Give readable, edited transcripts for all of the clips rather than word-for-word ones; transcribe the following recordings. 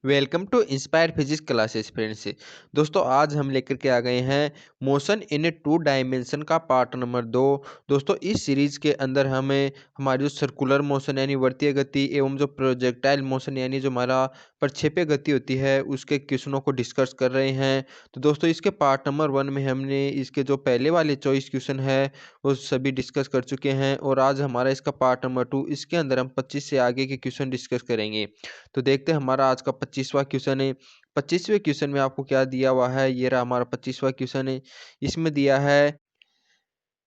Welcome to inspire physics classes friends. दोस्तों आज हम लेकर के आ गए हैं motion in a two dimension का पार्ट नंबर 2। दोस्तों इस सीरीज के अंदर हमें हमारी जो सर्कुलर मोशन यानी वर्तीय गति एवं जो प्रोजेक्टाइल मोशन यानी जो हमारा प्रक्षेपीय गति होती है उसके क्वेश्चनों को डिस्कस कर रहे हैं। तो दोस्तों इसके पार्ट नंबर 1 में हमने इसके जो पहले वाले चॉइस क्वेश्चन है वो सभी डिस्कस कर चुके हैं और आज हमारा इसका पार्ट नंबर 2, इसके अंदर हम 25 से आगे के क्वेश्चन डिस्कस करेंगे। तो देखते हैं हमारा आज का 25वां क्वेश्चन है। 25वें क्वेश्चन में आपको क्या दिया हुआ है, ये रहा हमारा 25वां क्वेश्चन है। इसमें दिया है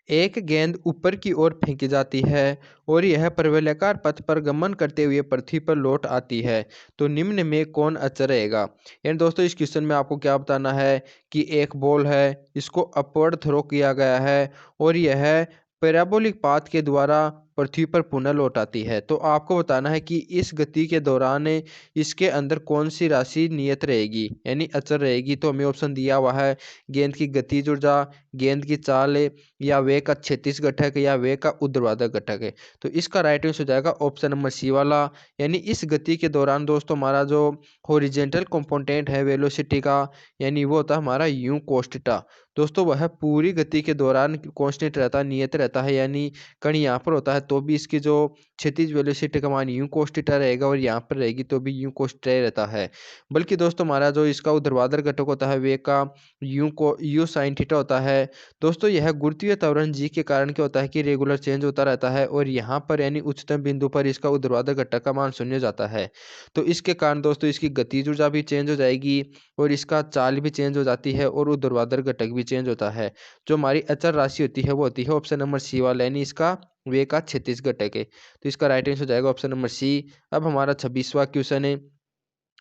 एक गेंद ऊपर की ओर फेंकी जाती है और यह प्रवलयाकार पथ पर गमन करते हुए पृथ्वी पर लौट आती है, तो निम्न में कौन अचर रहेगा। यानी दोस्तों इस क्वेश्चन में आपको क्या बताना है कि एक बॉल है, इसको अपवर्ड थ्रो किया गया है और यह पैराबोलिक पाथ के द्वारा पृथ्वी पर पुनः लौट आती है। तो आपको बताना है कि इस गति के दौरान इसके अंदर कौन सी राशि नियत रहेगी यानी अचर रहेगी। तो हमें ऑप्शन दिया हुआ है गेंद की गतिज ऊर्जा, गेंद की चाल, या वेग का क्षैतिज घटक या वेग का ऊर्ध्वाधर घटक है। तो इसका राइट आंसर हो जाएगा ऑप्शन नंबर सी वाला। यानी इस गति के दौरान दोस्तों हमारा जो हॉरिजॉन्टल कंपोनेंट है वेलोसिटी का, यानी वो होता है हमारा यू कोस थीटा। दोस्तों वह पूरी गति के दौरान कांस्टेंट रहता है, नियत रहता है, यानी कण यहाँ पर होता है तो भी इसकी जो क्षैतिज वेलोसिटी का मान यू कोस थीटा रहेगा और यहाँ पर रहेगी तो भी यू कोस थीटा रहता है। बल्कि दोस्तों हमारा जो इसका ऊर्ध्वाधर घटक होता है वेग का यू साइन थीटा होता है। दोस्तों यह गुरुत्वीय त्वरण जी के कारण क्या होता है कि रेगुलर चेंज होता रहता है और यहाँ पर यानी उच्चतम बिंदु पर इसका ऊर्ध्वाधर घटक का मान शून्य हो जाता है। तो इसके कारण दोस्तों इसकी गतिज ऊर्जा भी चेंज हो जाएगी और इसका चाल भी चेंज हो जाती है और ऊर्ध्वाधर घटक भी चेंज होता है। जो हमारी अचर राशि होती है वो होती है ऑप्शन नंबर सी वाला, यानी इसका वेग का क्षैतिज घटक है। तो इसका राइट आंसर हो जाएगा ऑप्शन नंबर सी। अब हमारा 26वां क्वेश्चन है।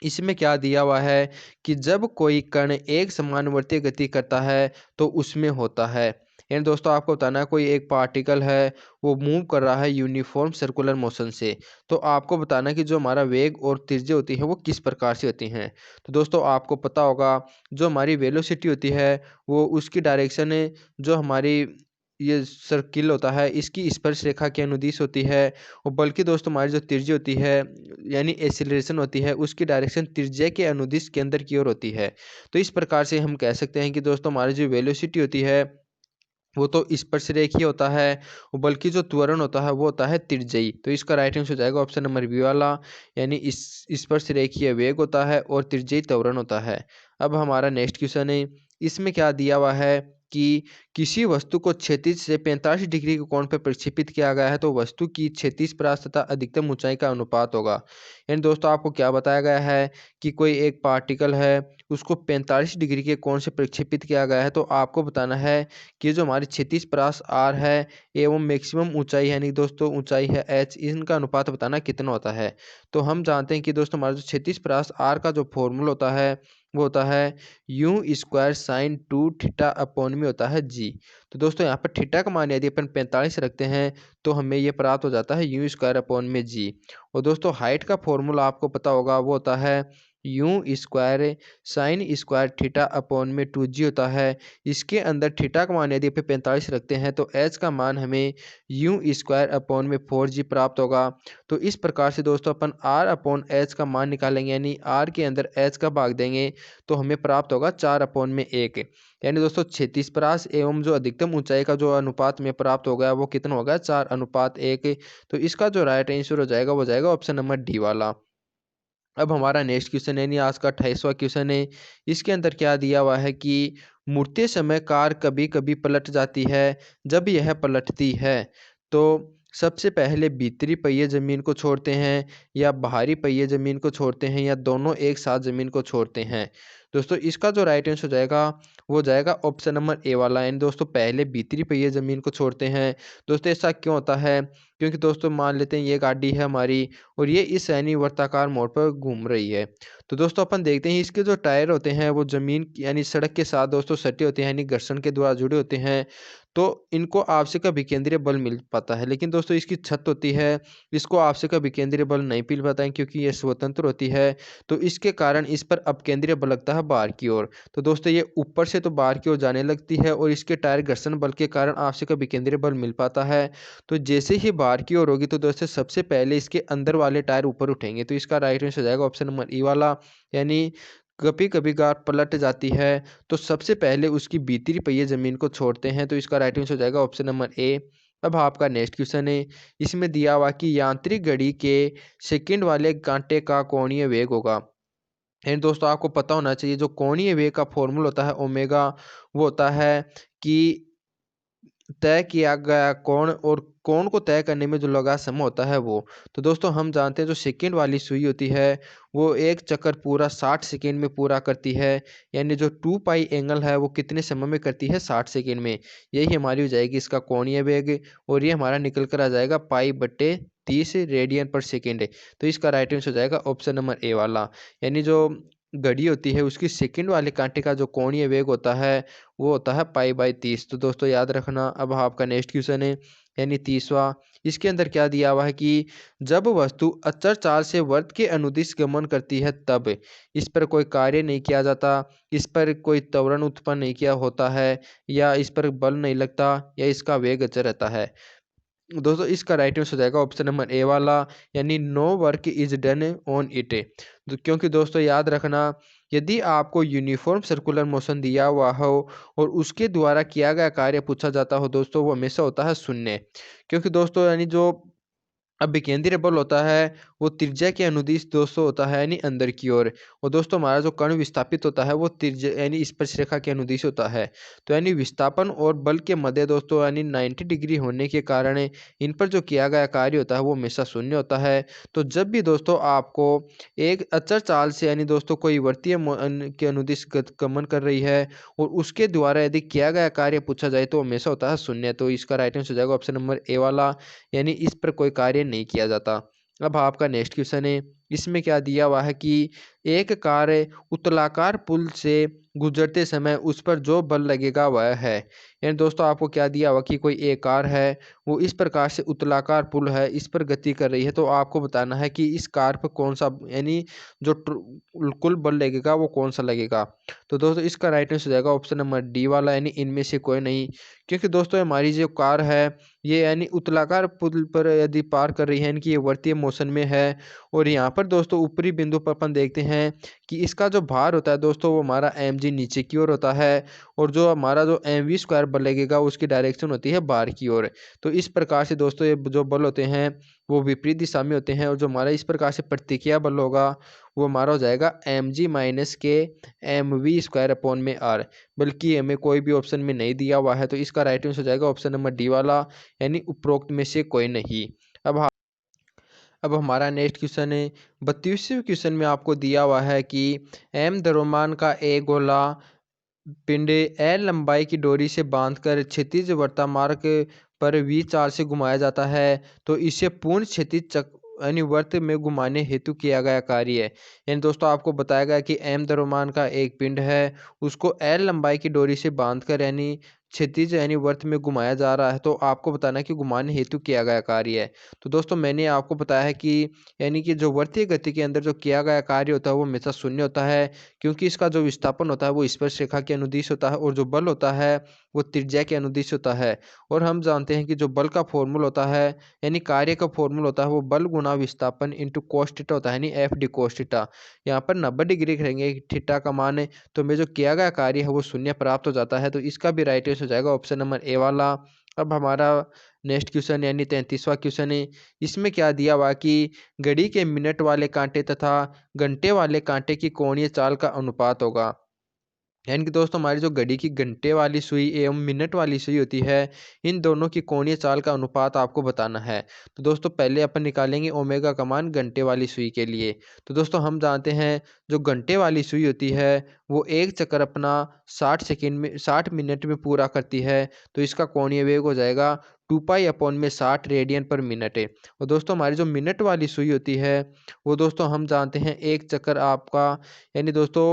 इसमें क्या दिया हुआ है कि जब कोई कण एक समानुवर्ती गति करता है तो उसमें होता है, यानी दोस्तों आपको बताना है कोई एक पार्टिकल है वो मूव कर रहा है यूनिफॉर्म सर्कुलर मोशन से। तो आपको बताना है कि जो हमारा वेग और त्रिज्या होती है वो किस प्रकार से होती हैं। तो दोस्तों आपको पता होगा जो हमारी वेलोसिटी होती है वो उसकी डायरेक्शन है, जो हमारी ये सर्किल होता है इसकी स्पर्श रेखा के अनुदिश होती है। और बल्कि दोस्तों हमारी जो त्रिज्या होती है यानी एक्सीलरेशन होती है उसकी डायरेक्शन त्रिज्या के अनुदिश केंद्र की ओर होती है। तो इस प्रकार से हम कह सकते हैं कि दोस्तों हमारी जो वेलोसिटी होती है वो तो स्पर्शरेखीय होता है और बल्कि जो त्वरण होता है वो होता है तिर्य्यी। तो इसका राइट आंसर हो जाएगा ऑप्शन नंबर बी वाला, यानी इस स्पर्शरेखीय वेग होता है और तिर्य्यी त्वरण होता है। अब हमारा नेक्स्ट क्वेश्चन है। इसमें क्या दिया हुआ है कि किसी वस्तु को क्षैतिज से 45 डिग्री के कोण पर प्रक्षेपित किया गया है तो वस्तु की क्षैतिज परास तथा अधिकतम ऊंचाई का अनुपात होगा। यानी दोस्तों आपको क्या बताया गया है कि कोई एक पार्टिकल है उसको 45 डिग्री के कोण से प्रक्षेपित किया गया है। तो आपको बताना है कि जो हमारी क्षैतिज परास आर है एवं मैक्सिमम ऊंचाई है यानी दोस्तों ऊंचाई है एच, इनका अनुपात बताना कितना होता है। तो हम जानते हैं कि दोस्तों हमारा जो क्षैतिज परास आर का जो फॉर्मूला होता है वो होता है you square sine 2 theta upon में होता है जी। तो दोस्तों यहाँ पर थीटा का मान यदि अपन 45 रखते हैं तो हमें ये प्राप्त हो जाता है यू स्क्वायर अपॉन में जी। और दोस्तों हाइट का फॉर्मूला आपको पता होगा वो होता है you square sine square theta upon में 2g होता है। इसके अंदर थीटा का मान यदि अपन 45 रखते हैं तो h का मान हमें यू स्क्वायर अपॉन में 4g प्राप्त होगा। तो इस प्रकार से दोस्तों अपन r अपॉन h का मान निकालेंगे, यानी r के अंदर h का भाग देंगे तो हमें प्राप्त होगा 4 अपॉन में 1। यानी दोस्तों क्षैतिज परास एवं जो अधिकतम ऊंचाई का जो अनुपात में प्राप्त हो गया वो कितना होगा 4:1। तो इसका जो राइट आंसर हो जाएगा वो जाएगा ऑप्शन नंबर डी वाला। अब हमारा नेक्स्ट क्वेश्चन है, नहीं आज का 28वां क्वेश्चन है। इसके अंदर क्या दिया हुआ है कि मुड़ते समय कार कभी कभी पलट जाती है। जब यह पलटती है तो सबसे पहले भीतरी पहिए जमीन को छोड़ते हैं या बाहरी पहिए जमीन को छोड़ते हैं या दोनों एक साथ जमीन को छोड़ते हैं। दोस्तों इसका जो राइट आंसर हो जाएगा वो जाएगा ऑप्शन नंबर ए वाला, यानी दोस्तों पहले भीतरी पहिए जमीन को छोड़ते हैं। दोस्तों ऐसा क्यों होता है, क्योंकि दोस्तों मान लेते हैं ये गाड़ी है हमारी और ये इस यानी वर्ताकार मोड़ पर घूम रही है। तो दोस्तों अपन देखते हैं इसके जो टायर होते हैं वो जमीन यानी सड़क के साथ दोस्तों सटे होते हैं, यानी घर्षण के द्वारा जुड़े होते हैं। तो इनको आवश्यक अभिकेंद्रीय बल मिल पाता है, लेकिन दोस्तों इसकी छत होती है इसको आवश्यक अभिकेंद्रीय बल नहीं मिल पाता है क्योंकि ये स्वतंत्र होती है। तो इसके कारण इस पर अपकेंद्रीय बल लगता है है बाहर की ओर। तो दोस्तों ये ऊपर से तो बाहर की ओर जाने लगती है और इसके टायर घर्षण बल के कारण आपसे कभी केंद्रीय बल मिल पाता है। तो जैसे ही बाहर की ओर होगी तो दोस्तों सबसे पहले इसके अंदर वाले टायर ऊपर उठेंगे। तो इसका राइट आंसर हो जाएगा ऑप्शन नंबर ई वाला, यानी कभी कभी कार पलट जाती है तो सबसे पहले उसकी भीतरी पहिए जमीन को छोड़ते हैं। तो इसका राइट आंसर हो जाएगा ऑप्शन नंबर ए। अब आपका नेक्स्ट क्वेश्चन है, इसमें दिया हुआ कि यांत्रिक घड़ी के सेकंड वाले कांटे का कोणीय वेग होगा। एंड दोस्तों आपको पता होना चाहिए जो कोणीय वेग का फॉर्मूला होता है ओमेगा, वो होता है कि तय किया गया कोण और कोण को तय करने में जो लगा समय होता है वो। तो दोस्तों हम जानते हैं जो सेकंड वाली सुई होती है वो एक चक्कर पूरा 60 सेकंड में पूरा करती है, यानी जो 2 पाई एंगल है वो कितने समय में करती है 60 सेकंड में। यही हमारी हो जाएगी इसका कोणीय वेग और ये हमारा निकल कर आ जाएगा पाई बट्टे 30 रेडियन पर सेकेंड। तो इसका राइट आंसर हो जाएगा ऑप्शन नंबर ए वाला, यानी जो घड़ी होती है उसकी सेकंड वाले कांटे का जो कोणीय वेग होता है वो होता है पाई बाई 30। तो दोस्तों याद रखना। अब आपका नेक्स्ट क्वेश्चन है यानी 30वां, इसके अंदर क्या दिया हुआ है कि जब वस्तु अचर चाल से वृत्त के अनुदिश गमन करती है तब इस पर कोई कार्य नहीं किया जाता, इस पर कोई त्वरण उत्पन्न नहीं किया होता है, या इस पर बल नहीं लगता, या इसका वेग अचर रहता है। दोस्तों इसका राइट आंसर हो जाएगा ऑप्शन नंबर ए वाला, यानी no work is done on it. क्योंकि दोस्तों याद रखना, यदि आपको यूनिफॉर्म सर्कुलर मोशन दिया हुआ हो और उसके द्वारा किया गया कार्य पूछा जाता हो दोस्तों वो हमेशा होता है शून्य। क्योंकि दोस्तों यानी जो अब विकेंद्रीय बल होता है वो त्रिज्या के अनुदिश दोस्तों होता है यानी अंदर की ओर, और दोस्तों हमारा जो कण विस्थापित होता है वो त्रिज्या यानी स्पर्शरेखा के अनुदिश होता है। तो यानी विस्थापन और बल के मध्य दोस्तों यानी 90 डिग्री होने के कारण इन पर जो किया गया कार्य होता है वो हमेशा शून्य होता है। तो जब भी दोस्तों आपको एक अचर चाल से यानी दोस्तों कोई वर्तीय के अनुदिश गमन कर रही है और उसके द्वारा यदि किया गया कार्य पूछा जाए तो हमेशा होता है शून्य। तो इसका राइट आंसर हो जाएगा ऑप्शन नंबर ए वाला, यानी इस पर कोई कार्य नहीं किया जाता। अब आपका नेक्स्ट क्वेश्चन है, इसमें क्या दिया हुआ है कि एक कार उत्तलाकार पुल से गुजरते समय उस पर जो बल लगेगा वह है। यानी दोस्तों आपको क्या दिया हुआ कि कोई एक कार है वो इस प्रकार से उत्तलाकार पुल है इस पर गति कर रही है, तो आपको बताना है कि इस कार पर कौन सा यानी जो कुल बल लगेगा वो कौन सा लगेगा। तो दोस्तों इसका राइट आंसर हो जाएगा ऑप्शन नंबर डी वाला, यानी इनमें से कोई नहीं। क्योंकि दोस्तों हमारी जो कार है ये यानी उत्तलाकार पुल पर यदि पार कर रही है यानी कि ये वर्तीय मोशन में है, और यहाँ पर दोस्तों ऊपरी बिंदु पर अपन देखते हैं कि इसका जो भार होता है दोस्तों वो हमारा mg नीचे की ओर होता है, और जो हमारा जो mv स्क्वायर बल लगेगा उसकी डायरेक्शन होती है बाहर की ओर। तो इस प्रकार से दोस्तों ये जो बल होते हैं वो विपरीत दिशा में होते हैं, और जो हमारा इस प्रकार से प्रतिक्रिया बल होगा वो हमारा हो जाएगा mg माइनस के mv स्क्वायर अपॉन में r, बल्कि हमें कोई भी ऑप्शन में नहीं दिया हुआ है। तो इसका राइट आंसर हो जाएगा ऑप्शन नंबर डी वाला, यानी उपरोक्त में से कोई नहीं। अब अब हमारा नेक्स्ट क्वेश्चन है 32वें क्वेश्चन में आपको दिया हुआ है कि एम द्रव्यमान का एक गोला पिंड एल लंबाई की डोरी से बांधकर क्षैतिज वर्तमार्ग पर वी चाल से घुमाया जाता है, तो इसे पूर्ण क्षैतिज चक यानी वर्त में घुमाने हेतु किया गया कार्य है। यानी दोस्तों आपको बताया गया कि एम द्रव्यमान का एक पिंड है उसको एल लंबाई की डोरी से बांधकर यानी क्षैतिज यानी वर्त में घुमाया जा रहा है, तो आपको बताना है कि घुमाने हेतु किया गया कार्य है। तो दोस्तों मैंने आपको बताया है कि यानी कि जो वर्तीय गति के अंदर जो किया गया कार्य होता है वो हमेशा शून्य होता है, क्योंकि इसका जो विस्थापन होता है वो स्पर्श रेखा के अनुदिश होता है और जो बल होता है वो त्रिज्या के अनुदिश होता है। और हम जानते हैं कि जो बल का फॉर्मूला होता है यानी कार्य का फॉर्मूला होता है वो बल गुणा विस्थापन इंटू कोस थीटा होता है, यानी एफ डी कोस थीटा। यहाँ पर 90 डिग्री रहेंगे थीटा का मान है, तो हमें जो किया गया कार्य है वो शून्य प्राप्त हो जाता है। तो इसका भी राइट आंसर हो जाएगा ऑप्शन नंबर ए वाला। अब हमारा नेक्स्ट क्वेश्चन यानी 33वां क्वेश्चन है, इसमें क्या दिया हुआ कि घड़ी के मिनट वाले कांटे तथा घंटे वाले कांटे की कोणीय चाल का अनुपात होगा। यानी कि दोस्तों हमारी जो घड़ी की घंटे वाली सुई एवं मिनट वाली सुई होती है इन दोनों की कोणीय चाल का अनुपात आपको बताना है। तो दोस्तों पहले अपन निकालेंगे ओमेगा का मान घंटे वाली सुई के लिए। तो दोस्तों हम जानते हैं जो घंटे वाली सुई होती है वो एक चक्कर अपना 60 मिनट में पूरा करती है, तो इसका कोणीय वेग हो जाएगा 2 पाई अपॉन में 60 रेडियन पर मिनट है। और दोस्तों हमारी जो मिनट वाली सुई होती है वो दोस्तों हम जानते हैं एक चक्कर आपका यानी दोस्तों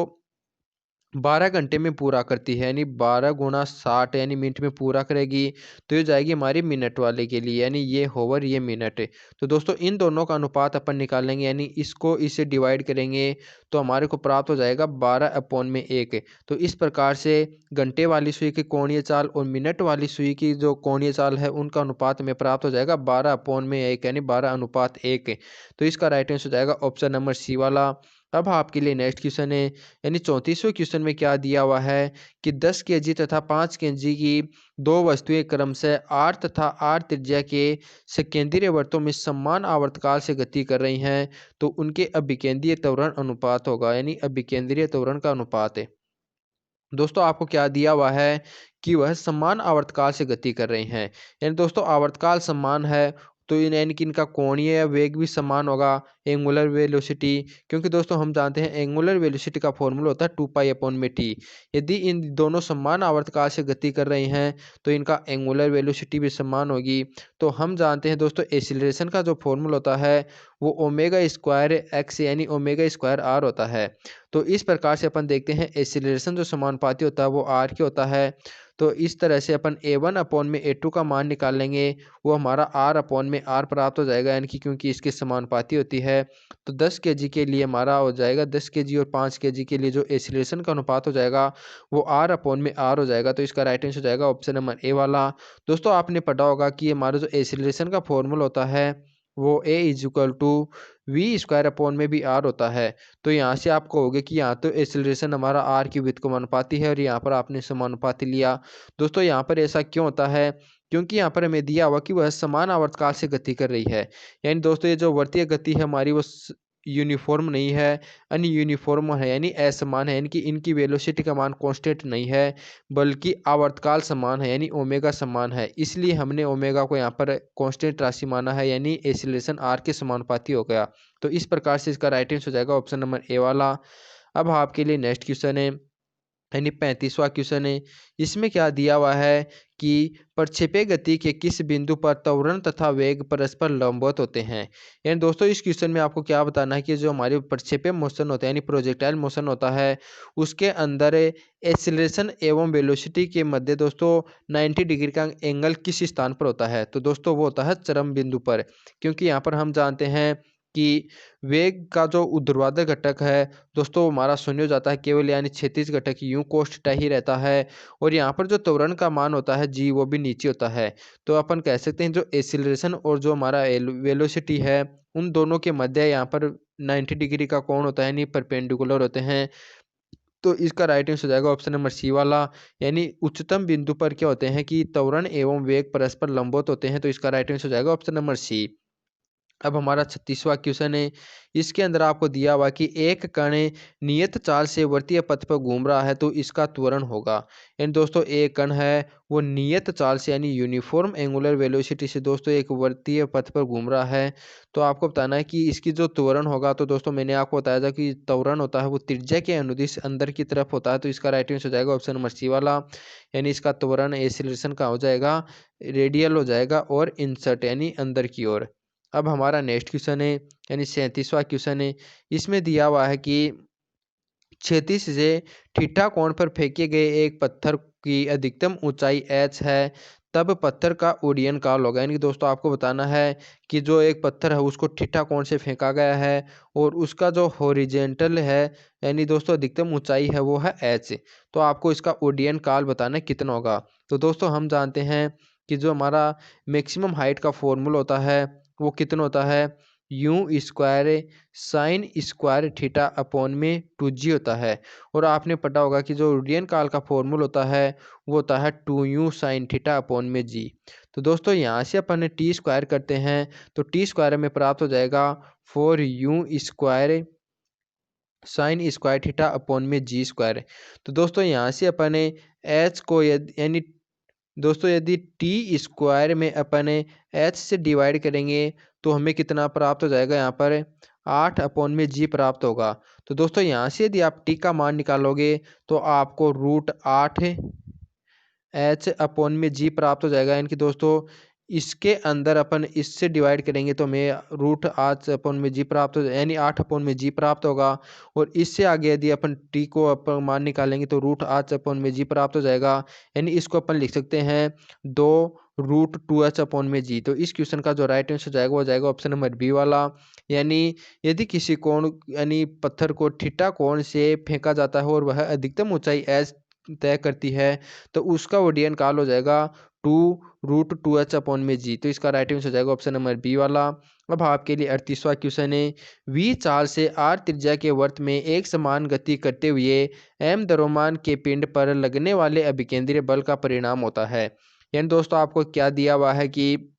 12 घंटे में पूरा करती है, यानी 12 गुणा 60 यानी मिनट में पूरा करेगी। तो ये जाएगी हमारी मिनट वाले के लिए, यानी ये होवर ये मिनट है। तो दोस्तों इन दोनों का अनुपात अपन निकाल लेंगे, यानी इसको इससे डिवाइड करेंगे तो हमारे को प्राप्त हो जाएगा 12/1। तो इस प्रकार से घंटे वाली सुई की कोणीय चाल और मिनट वाली सुई की जो कोणीय चाल है उनका अनुपात में प्राप्त हो जाएगा 12/1, यानी 12:1। तो इसका राइट आंसर हो जाएगा ऑप्शन नंबर सी वाला। अब आपके लिए नेक्स्ट क्वेश्चन है, यानी 34वें क्वेश्चन में क्या दिया हुआ है कि 10 केजी तथा 5 केजी की दो वस्तुएं क्रमशः आर तथा आर त्रिज्या के संकेंद्रीय वृत्तों में समान आवर्तकाल से गति कर रही हैं, तो उनके अभिकेंद्रीय त्वरण अनुपात होगा, यानी अभिकेंद्रीय त्वरण का अनुपात है। दोस्तों आपको क्या दिया हुआ है कि वह समान आवर्तकाल से गति कर रहे हैं, यानी दोस्तों आवर्तकाल समान है तो यानी कि इनका कोणीय वेग भी समान होगा, एंगुलर वेलोसिटी। क्योंकि दोस्तों हम जानते हैं एंगुलर वेलोसिटी का फॉर्मूला होता है 2π/t। यदि इन दोनों समान आवर्तकाल से गति कर रहे हैं तो इनका एंगुलर वेलोसिटी भी समान होगी। तो हम जानते हैं दोस्तों एसिलरेशन का जो फॉर्मूला होता है वो ω²x यानी ω²r होता है। तो इस प्रकार से अपन देखते हैं एसिलरेशन जो समानुपाती होता है वो आर के होता है। तो इस तरह से अपन A1/A2 का मान निकाल लेंगे, वो हमारा R/R प्राप्त हो जाएगा, यानी कि क्योंकि इसके समानुपाती होती है। तो 10 केजी के लिए हमारा हो जाएगा 10 केजी और 5 केजी के लिए जो एसिलरेशन का अनुपात हो जाएगा वो R/R हो जाएगा। तो इसका राइट आंसर हो जाएगा ऑप्शन नंबर ए वाला। दोस्तों आपने पढ़ा होगा कि हमारा जो एसिलरेशन का फॉर्मूला होता है वो A = V²/में भी R होता है। तो यहाँ से आप कहोगे कि यहाँ तो एक्सेलरेशन हमारा आर की व्युत्क्रम अनुपाती है और यहाँ पर आपने समानुपाती लिया। दोस्तों यहाँ पर ऐसा क्यों होता है, क्योंकि यहाँ पर हमें दिया हुआ कि वह समान आवर्तकाल से गति कर रही है। यानी दोस्तों ये जो वर्तीय गति है हमारी वो यूनिफॉर्म नहीं है, अनयूनिफॉर्म है, यानी असमान है, यानी कि इनकी वेलोसिटी का मान कांस्टेंट नहीं है बल्कि आवर्तकाल समान है, यानी ओमेगा समान है। इसलिए हमने ओमेगा को यहाँ पर कांस्टेंट राशि माना है, यानी एक्सीलरेशन आर के समानुपाती हो गया। तो इस प्रकार से इसका राइट आंसर हो जाएगा ऑप्शन नंबर ए वाला। अब आपके लिए नेक्स्ट क्वेश्चन है, यानी 35वां क्वेश्चन है। इसमें क्या दिया हुआ है कि प्रक्षेपी गति के किस बिंदु पर त्वरण तथा वेग परस्पर लंबवत होते हैं। यानी दोस्तों इस क्वेश्चन में आपको क्या बताना है कि जो हमारे प्रक्षेपी मोशन होता है यानी प्रोजेक्टाइल मोशन होता है उसके अंदर एक्सीलरेशन एवं वेलोसिटी के मध्य दोस्तों 90 डिग्री का एंगल किस स्थान पर होता है। तो दोस्तों वो होता है चरम बिंदु पर। क्योंकि यहाँ पर हम जानते हैं कि वेग का जो ऊर्ध्वाधर घटक है दोस्तों हमारा शून्य हो जाता है केवल, यानी क्षैतिज घटक यूं कोष्ठता ही रहता है। और यहाँ पर जो त्वरण का मान होता है जी वो भी नीचे होता है। तो अपन कह सकते हैं जो एक्सीलरेशन और जो हमारा वेलोसिटी है उन दोनों के मध्य यहाँ पर 90 डिग्री का कोण होता है, यानी परपेंडिकुलर होते हैं। तो इसका राइट आंसर हो जाएगा ऑप्शन नंबर सी वाला, यानी उच्चतम बिंदु पर क्या होते हैं कि त्वरण एवं वेग परस्पर लंबवत होते हैं। तो इसका राइट आंसर हो जाएगा ऑप्शन नंबर सी। अब हमारा 36वां क्वेश्चन है। इसके अंदर आपको दिया हुआ कि एक कण नियत चाल से वर्तीय पथ पर घूम रहा है तो इसका त्वरण होगा। यानी दोस्तों एक कण है वो नियत चाल से यानी यूनिफॉर्म एंगुलर वेलोसिटी से दोस्तों एक वर्तीय पथ पर घूम रहा है। तो आपको बताना है कि इसकी जो त्वरण होगा। तो दोस्तों मैंने आपको बताया था कि त्वरण होता है वो त्रिज्या के अनुदिश अंदर की तरफ होता है। तो इसका राइट आंसर हो जाएगा ऑप्शन नंबर सी वाला, यानी इसका त्वरण एक्सीलरेशन का हो जाएगा रेडियल हो जाएगा और इंसर्ट यानी अंदर की ओर। अब हमारा नेक्स्ट क्वेश्चन है, यानी 37वां क्वेश्चन है। इसमें दिया हुआ है कि क्षैतिज से थीटा कोण पर फेंके गए एक पत्थर की अधिकतम ऊंचाई h है तब पत्थर का उड्डयन काल होगा। यानी कि दोस्तों आपको बताना है कि जो एक पत्थर है उसको थीटा कोण से फेंका गया है और उसका जो हॉरिजेंटल है यानी दोस्तों अधिकतम ऊंचाई है वो है h। तो आपको इसका उड्डयन काल बताना है कितना होगा। तो दोस्तों हम जानते हैं कि जो हमारा मैक्सिमम हाइट का फॉर्मूला होता है वो कितना होता है u² sin² θ/2g होता है। और आपने पढ़ा होगा कि जो उड्डयन काल का फॉर्मूला होता है वो होता है 2u sin θ/g। तो दोस्तों यहाँ से अपन t² करते हैं तो t² में प्राप्त हो जाएगा 4u² sin²θ/g²। तो दोस्तों यहाँ से अपन h को यानी दोस्तों यदि t² में अपन h से डिवाइड करेंगे तो हमें कितना प्राप्त हो जाएगा, यहाँ पर 8/g प्राप्त होगा। तो दोस्तों यहाँ से यदि आप t का मान निकालोगे तो आपको √8 h/g प्राप्त हो जाएगा। यानी कि दोस्तों इसके अंदर अपन इससे डिवाइड करेंगे तो हमें रूट 8 अपॉन में जी प्राप्त हो, यानी 8 अपॉन में जी प्राप्त होगा। और इससे आगे यदि अपन टी को अपन मान निकालेंगे तो रूट 8 अपॉन में जी प्राप्त हो जाएगा, यानी इसको अपन लिख सकते हैं 2 रूट 2h अपॉन में जी। तो इस क्वेश्चन का जो राइट आंसर जाएगा वो जाएगा ऑप्शन नंबर बी वाला। यानी यदि किसी कोण यानी पत्थर को थीटा कोण से फेंका जाता है और वह अधिकतम ऊंचाई एच तय करती है तो उसका ओडियन काल हो जाएगा 2√2h अपॉन में जी। तो इसका राइट आंसर हो जाएगा ऑप्शन नंबर बी वाला। अब आपके लिए 38वां क्वेश्चन है, वी चाल से आर त्रिज्या के वर्त में एक समान गति करते हुए एम द्रव्यमान के पिंड पर लगने वाले अभिकेंद्रीय बल का परिणाम होता है। यानी दोस्तों आपको क्या दिया हुआ है कि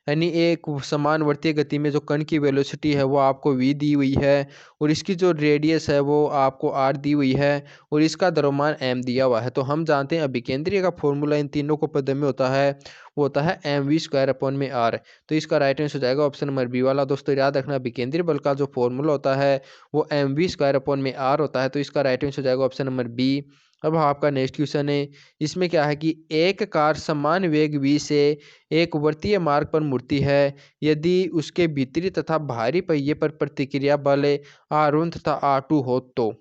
यानी एक समान वर्तीय गति में जो कण की वेलोसिटी है वो आपको v दी हुई है और इसकी जो रेडियस है वो आपको r दी हुई है और इसका द्रव्यमान m दिया हुआ है। तो हम जानते हैं अभिकेंद्रीय का फॉर्मूला इन तीनों को पद में होता है, वो होता है mv² अपॉन में r। तो इसका राइट आंसर हो जाएगा ऑप्शन नंबर बी वाला। दोस्तों याद रखना अभिकेंद्रीय बल का जो फॉर्मूला होता है वो mv² अपॉन में r होता है। तो इसका राइट आंसर हो जाएगा ऑप्शन नंबर बी। अब आपका नेक्स्ट क्वेश्चन है, इसमें क्या है कि एक कार समान वेग v से एक वृत्तीय मार्ग पर मुड़ती है यदि उसके भीतरी तथा बाहरी पहिए पर प्रतिक्रिया बल R1 तथा R2 हो तो।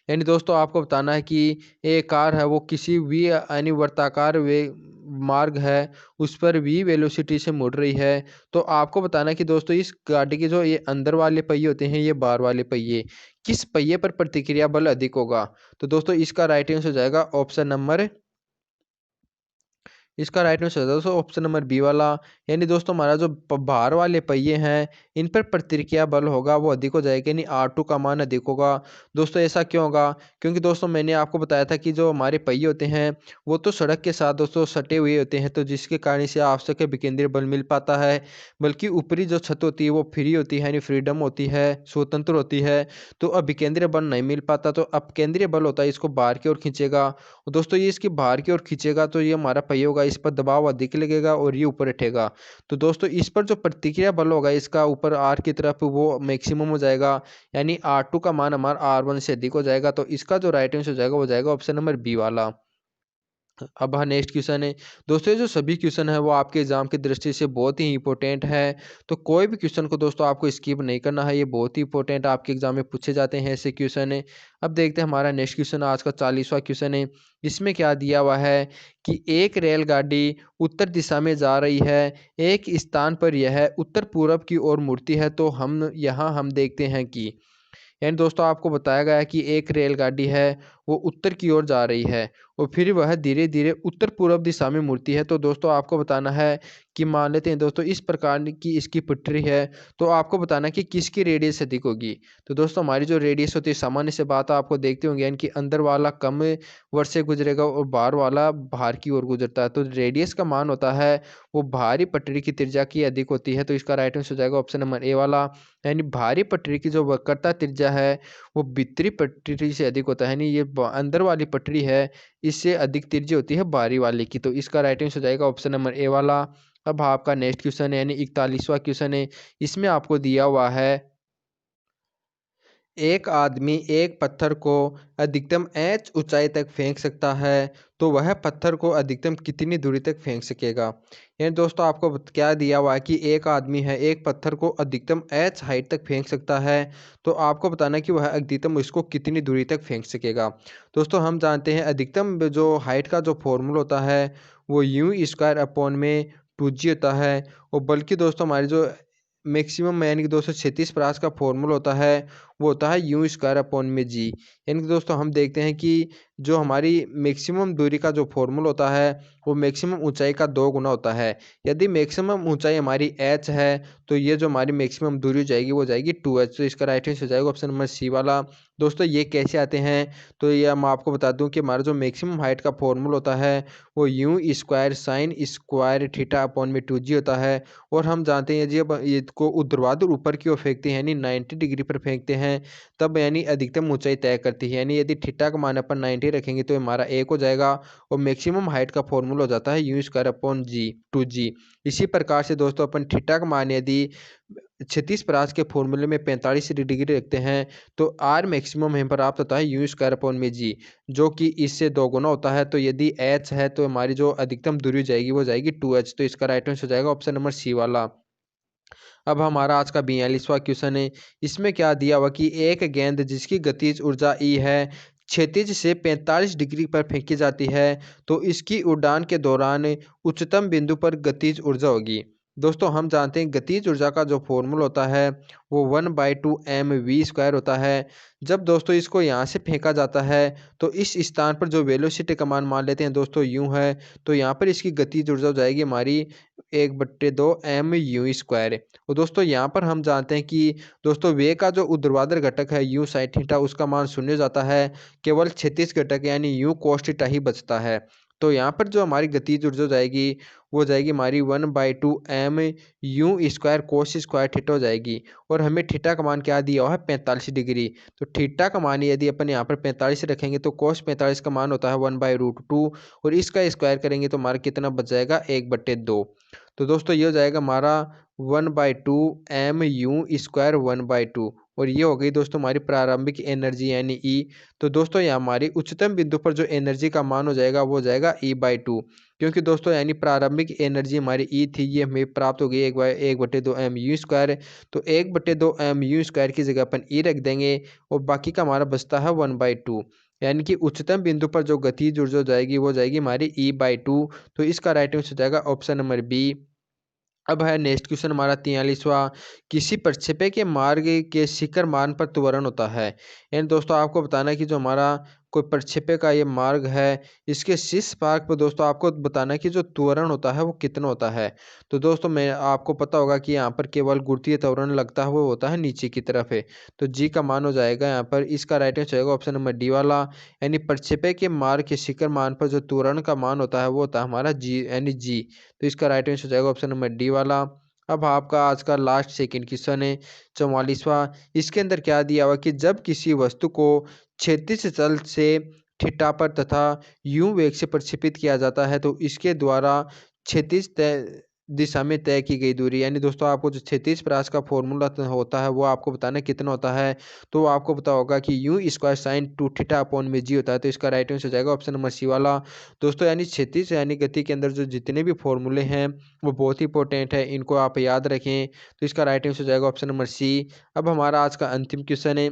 यानी दोस्तों आपको बताना है कि एक कार है वो किसी वी यानी वर्ताकार वे मार्ग है उस पर वी वेलोसिटी से मुड़ रही है। तो आपको बताना है कि दोस्तों इस गाड़ी के जो ये अंदर वाले पहिए होते हैं ये बाहर वाले पहिए, किस पहिए पर प्रतिक्रिया बल अधिक होगा। तो दोस्तों इसका राइट आंसर हो जाएगा ऑप्शन नंबर, इसका राइट आंसर है दोस्तों ऑप्शन नंबर बी वाला। यानी दोस्तों हमारा जो बाहर वाले पहिए हैं इन पर प्रतिक्रिया बल होगा वो अधिक हो जाएगा, यानी R2 का मान अधिक होगा। दोस्तों ऐसा क्यों होगा, क्योंकि दोस्तों मैंने आपको बताया था कि जो हमारे पहिए होते हैं वो तो सड़क के साथ दोस्तों सटे हुए होते हैं, तो जिसके कारण से आवश्यक विकेंद्रीय बल मिल पाता है। बल्कि ऊपरी जो छत होती है वो फ्री होती है, यानी फ्रीडम होती है, स्वतंत्र होती है, तो अभिकेंद्रीय बल नहीं मिल पाता। तो अपकेंद्रीय बल होता है इसको बाहर की ओर खींचेगा। दोस्तों ये इसकी बाहर की ओर खींचेगा तो ये हमारा पहिया होगा इस पर दबाव अधिक लगेगा और ये ऊपर उठेगा। तो दोस्तों इस पर जो प्रतिक्रिया बल होगा इसका ऊपर आर की तरफ वो मैक्सिमम हो जाएगा, यानी R2 का मान हमारा R1 से अधिक हो जाएगा। तो इसका जो राइट आंसर हो जाएगा वो जाएगा ऑप्शन नंबर बी वाला। अब हाँ नेक्स्ट क्वेश्चन है दोस्तों, ये जो सभी क्वेश्चन है वो आपके एग्जाम की दृष्टि से बहुत ही इंपॉर्टेंट है। तो कोई भी क्वेश्चन को दोस्तों आपको स्किप नहीं करना है, ये बहुत ही इंपॉर्टेंट आपके एग्जाम में पूछे जाते हैं ऐसे क्वेश्चन है। अब देखते हैं हमारा नेक्स्ट क्वेश्चन आज का 40वां क्वेश्चन है। इसमें क्या दिया हुआ है कि एक रेलगाड़ी उत्तर दिशा में जा रही है, एक स्थान पर यह उत्तर पूर्व की ओर मुड़ती है। तो हम देखते हैं कि यानी दोस्तों आपको बताया गया है कि एक रेलगाड़ी है वो उत्तर की ओर जा रही है और फिर वह धीरे धीरे उत्तर पूर्व दिशा में मुड़ती है। तो दोस्तों आपको बताना है कि मान लेते हैं दोस्तों इस प्रकार की इसकी पटरी है, तो आपको बताना है कि किसकी रेडियस अधिक होगी। तो दोस्तों हमारी जो रेडियस होती है सामान्य से बात आपको देखते होंगे, यानी कि अंदर वाला कम वर्ष से गुजरेगा और बाहर वाला बाहर की ओर गुजरता है। तो रेडियस का मान होता है वो बाहरी पटरी की त्रिज्या की अधिक होती है। तो इसका राइट आंसर हो जाएगा ऑप्शन नंबर ए वाला। यानी बाहरी पटरी की जो वक्रता त्रिज्या है वो भीतरी पटरी से अधिक होता है, यानी ये अंदर वाली पटरी है इससे अधिक त्रिज्या होती है बाहरी वाले की। तो इसका राइट आंसर हो जाएगा ऑप्शन नंबर ए वाला। अब आपका नेक्स्ट क्वेश्चन है यानी 41वां क्वेश्चन है। इसमें आपको दिया हुआ है एक आदमी एक पत्थर को अधिकतम h ऊंचाई तक फेंक सकता है, तो वह पत्थर को अधिकतम कितनी दूरी तक फेंक सकेगा। यानी दोस्तों आपको क्या दिया हुआ है कि एक आदमी है एक पत्थर को अधिकतम h हाइट तक फेंक सकता है, तो आपको बताना है कि वह अधिकतम उसको कितनी दूरी तक फेंक सकेगा। दोस्तों हम जानते हैं अधिकतम जो हाइट का जो फॉर्मूला होता है वो U² अपॉन में 2G होता है, और बल्कि दोस्तों हमारी जो मैक्सिमम यानी कि 236 प्रास का फॉर्मूला होता है वो होता है U² अपॉन में जी। यानी कि दोस्तों हम देखते हैं कि जो हमारी मैक्सिमम दूरी का जो फॉर्मूला होता है वो मैक्सिमम ऊंचाई का 2 गुना होता है। यदि मैक्सिमम ऊंचाई हमारी h है तो ये जो हमारी मैक्सिमम दूरी हो जाएगी वो जाएगी 2h। तो इसका राइट आंसर हो जाएगा ऑप्शन नंबर सी वाला। दोस्तों ये कैसे आते हैं, तो ये मैं आपको बता दूं कि हमारा जो मैक्सिमम हाइट का फॉर्मूला होता है वो U² sine square theta upon में 2G होता है। और हम जानते हैं जब इसको ऊर्ध्वाधर ऊपर की ओर फेंकते हैं यानी 90 डिग्री पर फेंकते हैं तब यानी अधिकतम ऊंचाई तय करती है। यानी यदि थीटा का मान अपन 90 रखेंगे तो हमारा 1 हो जाएगा और मैक्सिमम हाइट का फॉर्मूला हो जाता है U² अपॉन जी 2G। इसी प्रकार से दोस्तों अपन थीटा का मान यदि क्षैतिज परास के फॉर्मूले में 45 डिग्री रखते हैं तो आर मैक्सिमम हमें प्राप्त होता है यू स्क्वायर अपॉन में जी, जो कि इससे 2 गुना होता है। तो यदि एच है तो हमारी जो अधिकतम दूरी हो जाएगी वो जाएगी 2h। तो इसका राइट आंसर हो जाएगा ऑप्शन नंबर सी वाला। अब हमारा आज का 42वां क्वेश्चन है। इसमें क्या दिया हुआ कि एक गेंद जिसकी गतिज ऊर्जा ई है क्षैतिज से 45 डिग्री पर फेंकी जाती है तो इसकी उड़ान के दौरान उच्चतम बिंदु पर गतिज ऊर्जा होगी। दोस्तों हम जानते हैं गतिज ऊर्जा का जो फॉर्मूला होता है वो 1/2 mv² होता है। जब दोस्तों इसको यहाँ से फेंका जाता है तो इस स्थान पर जो वेलोसिटी का मान मान लेते हैं दोस्तों यूं है, तो यहाँ पर इसकी गतिज ऊर्जा हो जाएगी हमारी 1/2 mv²। और दोस्तों यहाँ पर हम जानते हैं कि दोस्तों वेग का जो ऊर्ध्वाधर घटक है यू साइन थीटा उसका मान शून्य हो जाता है, केवल क्षैतिज घटक यानी यू कोस थीटा ही बचता है। तो यहाँ पर जो हमारी गतिज ऊर्जा जाएगी वो जाएगी हमारी 1/2 m u² cos square theta हो जाएगी। और हमें थीटा का मान क्या दिया हुआ है 45 डिग्री। तो थीटा का मान यदि अपन यहाँ पर 45 रखेंगे तो कोस 45 का मान होता है 1/√2 और इसका स्क्वायर करेंगे तो हमारा कितना बच जाएगा 1/2। तो दोस्तों ये हो जाएगा हमारा 1/2 mu² 1/2। और ये हो गई दोस्तों हमारी प्रारंभिक एनर्जी यानी ई। तो दोस्तों यहाँ हमारी उच्चतम बिंदु पर जो एनर्जी का मान हो जाएगा वो हो जाएगा E/2, क्योंकि दोस्तों यानी प्रारंभिक एनर्जी हमारी ई थी ये हमें प्राप्त हो गई 1/2 mu²। तो 1/2 mu² की जगह अपन ई रख देंगे और बाकी का हमारा बचता है 1/2, यानी कि उच्चतम बिंदु पर जो गतिज ऊर्जा जाएगी वो जाएगी हमारी E/2। तो इसका राइट आंसर हो जाएगा ऑप्शन नंबर बी। अब है नेक्स्ट क्वेश्चन हमारा 43वां। किसी प्रक्षेपण के मार्ग के शिखर मान पर त्वरण होता है। यानी दोस्तों आपको बताना है कि जो हमारा कोई प्रक्षेपण का ये मार्ग है इसके शीर्ष भाग पर दोस्तों आपको बताना है कि जो त्वरण होता है वो कितना होता है। तो दोस्तों मैं आपको पता होगा कि यहाँ पर केवल गुरुत्वीय त्वरण लगता है वो होता है नीचे की तरफ है। तो जी का मान हो जाएगा यहाँ पर, इसका राइट आंसर होगा ऑप्शन नंबर डी वाला। यानी प्रक्षेपण के मार्ग के शिखर मान पर जो त्वरण का मान होता है वो होता है हमारा जी यानी जी। तो इसका राइट आंसर हो जाएगा ऑप्शन नंबर डी वाला। अब आपका आज का लास्ट सेकंड क्वेश्चन है 44वां। इसके अंदर क्या दिया हुआ कि जब किसी वस्तु को क्षैतिज तल से थीटा पर तथा यू वेग से प्रक्षेपित किया जाता है तो इसके द्वारा क्षैतिज तय दिशा में तय की गई दूरी, यानी दोस्तों आपको जो क्षैतिज परास का फॉर्मूला होता है वो आपको बताना कितना होता है। तो आपको पता होगा कि u² sin 2θ अपॉन में जी होता है। तो इसका राइट आंसर हो जाएगा ऑप्शन नंबर सी वाला। दोस्तों यानी क्षैतिज यानी गति के अंदर जो जितने भी फॉर्मूले हैं वो बहुत ही इंपॉर्टेंट है, इनको आप याद रखें। तो इसका राइट आंसर हो जाएगा ऑप्शन नंबर सी। अब हमारा आज का अंतिम क्वेश्चन है।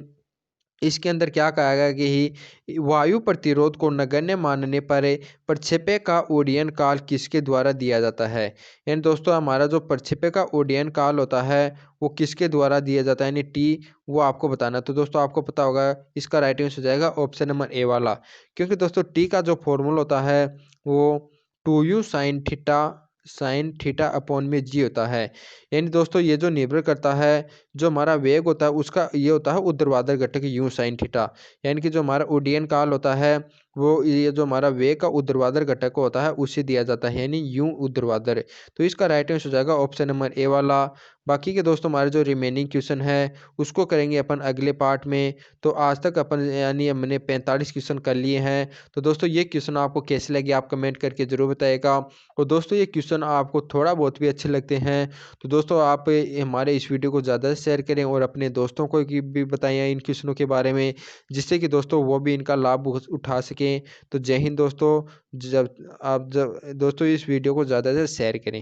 इसके अंदर क्या कहा गया कि वायु प्रतिरोध को नगण्य मानने पर प्रक्षेपण का उड्डयन काल किसके द्वारा दिया जाता है। यानी दोस्तों हमारा जो प्रक्षेपण का उड्डयन काल होता है वो किसके द्वारा दिया जाता है यानी टी, वो आपको बताना। तो दोस्तों आपको पता होगा इसका राइट आंसर हो जाएगा ऑप्शन नंबर ए वाला, क्योंकि दोस्तों टी का जो फॉर्मूला होता है वो 2u साइन थीटा अपॉन में जी होता है। यानी दोस्तों ये जो निर्भर करता है जो हमारा वेग होता है उसका ये होता है ऊर्ध्वाधर घटक यू साइन थीटा, यानी कि जो हमारा उड्डयन काल होता है वो ये जो हमारा वेग का ऊर्ध्वाधर घटक होता है उसे दिया जाता है यानी यू ऊर्ध्वाधर। तो इसका राइट आंसर हो जाएगा ऑप्शन नंबर ए वाला। बाकी के दोस्तों हमारे जो रिमेनिंग क्वेश्चन है उसको करेंगे अपन अगले पार्ट में। तो आज तक अपन यानी हमने 45 क्वेश्चन कर लिए हैं। तो दोस्तों ये क्वेश्चन आपको कैसे लगे आप कमेंट करके जरूर बताइएगा। और दोस्तों ये क्वेश्चन आपको थोड़ा बहुत भी अच्छे लगते हैं तो दोस्तों आप हमारे इस वीडियो को ज़्यादा से शेयर करें और अपने दोस्तों को भी बताएं इन क्वेश्चनों के बारे में, जिससे कि दोस्तों वो भी इनका लाभ उठा सकें। तो जय हिंद दोस्तों। जब दोस्तों इस वीडियो को ज़्यादा से शेयर करें।